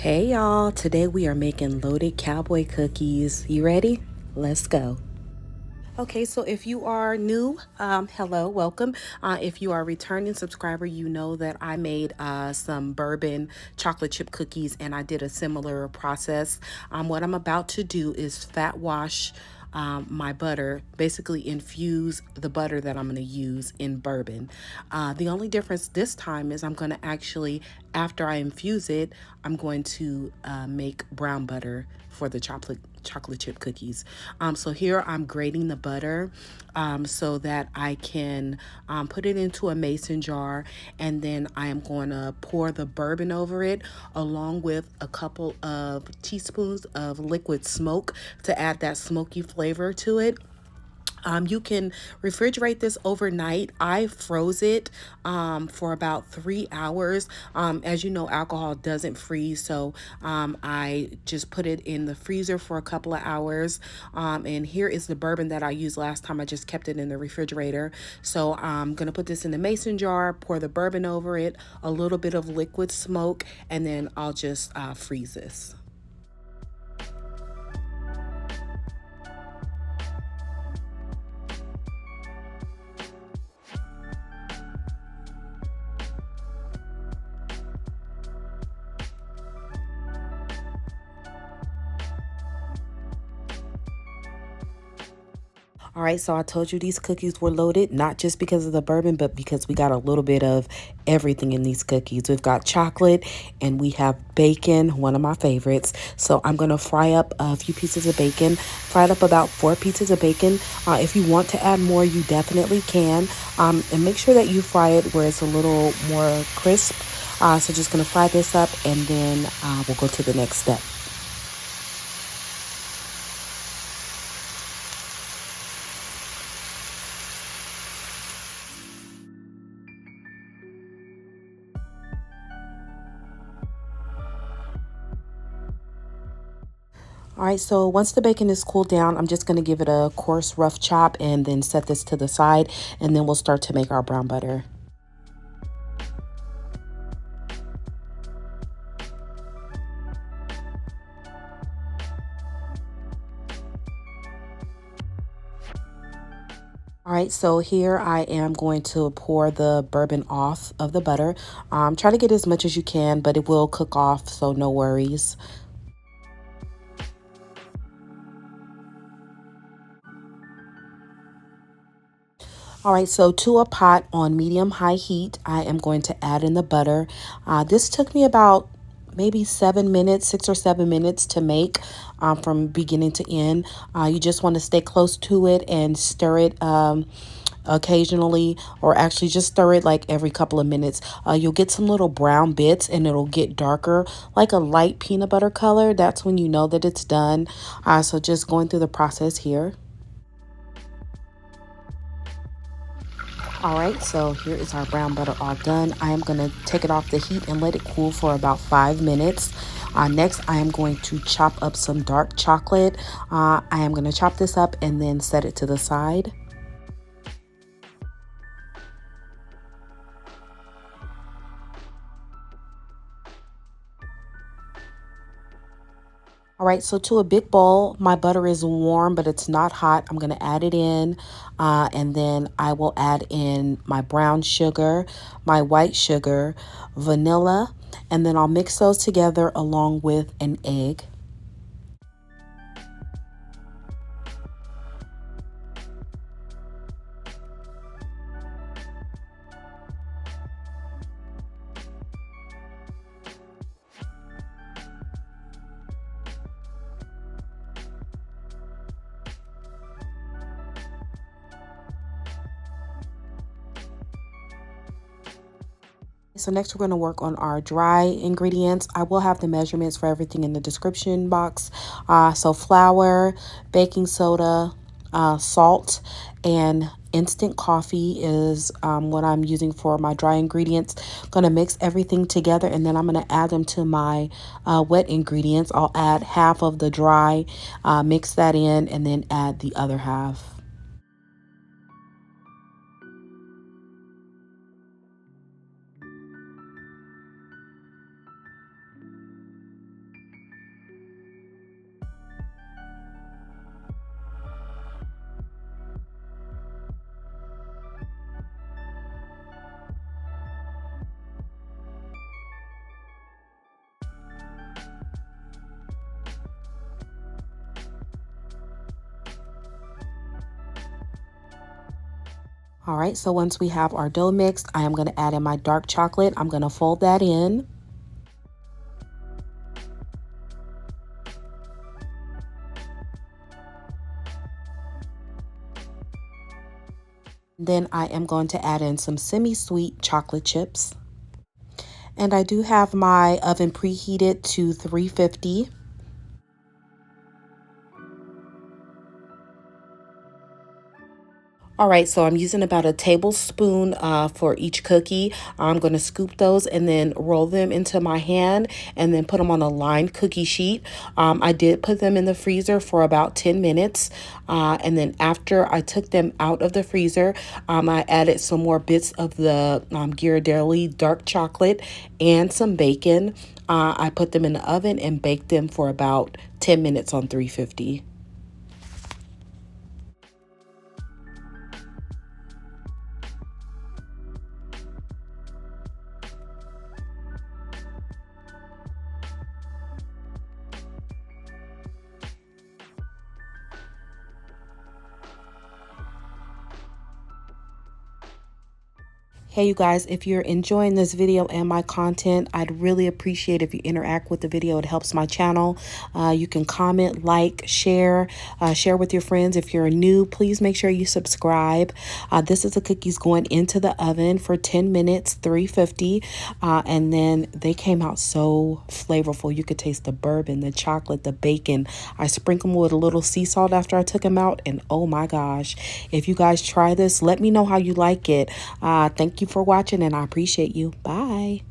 Hey y'all, today we are making loaded cowboy cookies. You ready? Let's go. Okay, so if you are new, hello, welcome. If you are a returning subscriber, you know that I made some bourbon chocolate chip cookies and I did a similar process. What I'm about to do is fat wash my butter, basically infuse the butter that I'm going to use in bourbon. The only difference this time is I'm going to actually, after I infuse it, I'm going to make brown butter for the chocolate chip cookies. So here I'm grating the butter so that I can put it into a mason jar, and then I am going to pour the bourbon over it along with a couple of teaspoons of liquid smoke to add that smoky flavor to it. You can refrigerate this overnight. I froze it for about 3 hours. As you know, alcohol doesn't freeze, so I just put it in the freezer for a couple of hours. And here is the bourbon that I used last time. I just kept it in the refrigerator. So I'm gonna put this in the mason jar, pour the bourbon over it, a little bit of liquid smoke, and then I'll just freeze this. All right, so I told you these cookies were loaded, not just because of the bourbon, but because we got a little bit of everything in these cookies. We've got chocolate and we have bacon, one of my favorites. So I'm going to fry up a few pieces of bacon, fried up about 4 pieces of bacon. If you want to add more, you definitely can. And make sure that you fry it where it's a little more crisp. So just going to fry this up and then we'll go to the next step. All right, so once the bacon is cooled down, I'm just going to give it a coarse, rough chop and then set this to the side, and then we'll start to make our brown butter. All right, so here I am going to pour the bourbon off of the butter. Try to get as much as you can, but it will cook off, so no worries. All right, so to a pot on medium-high heat, I am going to add in the butter. This took me about maybe 7 minutes, 6 or 7 minutes to make from beginning to end. You just want to stay close to it and stir it occasionally, or actually just stir it like every couple of minutes. You'll get some little brown bits and it'll get darker, like a light peanut butter color. That's when you know that it's done. So just going through the process here. All right, so here is our brown butter all done. I am going to take it off the heat and let it cool for about 5 minutes. Next, I am going to chop up some dark chocolate. I am going to chop this up and then set it to the side. All right, so to a big bowl, my butter is warm, but it's not hot. I'm going to add it in, and then I will add in my brown sugar, my white sugar, vanilla, and then I'll mix those together along with an egg. So next we're going to work on our dry ingredients. I will have the measurements for everything in the description box. So flour, baking soda, salt, and instant coffee is what I'm using for my dry ingredients. Going to mix everything together, and then I'm going to add them to my wet ingredients. I'll add half of the dry, mix that in, and then add the other half. All right, so once we have our dough mixed, I am going to add in my dark chocolate. I'm going to fold that in. Then I am going to add in some semi-sweet chocolate chips. And I do have my oven preheated to 350. All right, so I'm using about a tablespoon for each cookie. I'm going to scoop those and then roll them into my hand and then put them on a lined cookie sheet. I did put them in the freezer for about 10 minutes. And then after I took them out of the freezer, I added some more bits of the Ghirardelli dark chocolate and some bacon. I put them in the oven and baked them for about 10 minutes on 350. Hey, you guys, if you're enjoying this video and my content, I'd really appreciate if you interact with the video. It helps my channel. You can comment, like, share, share with your friends. If you're new, please make sure you subscribe. This is the cookies going into the oven for 10 minutes, 350. And then they came out so flavorful. You could taste the bourbon, the chocolate, the bacon. I sprinkled them with a little sea salt after I took them out. And oh my gosh, if you guys try this, let me know how you like it. Thank you for watching, and I appreciate you. Bye.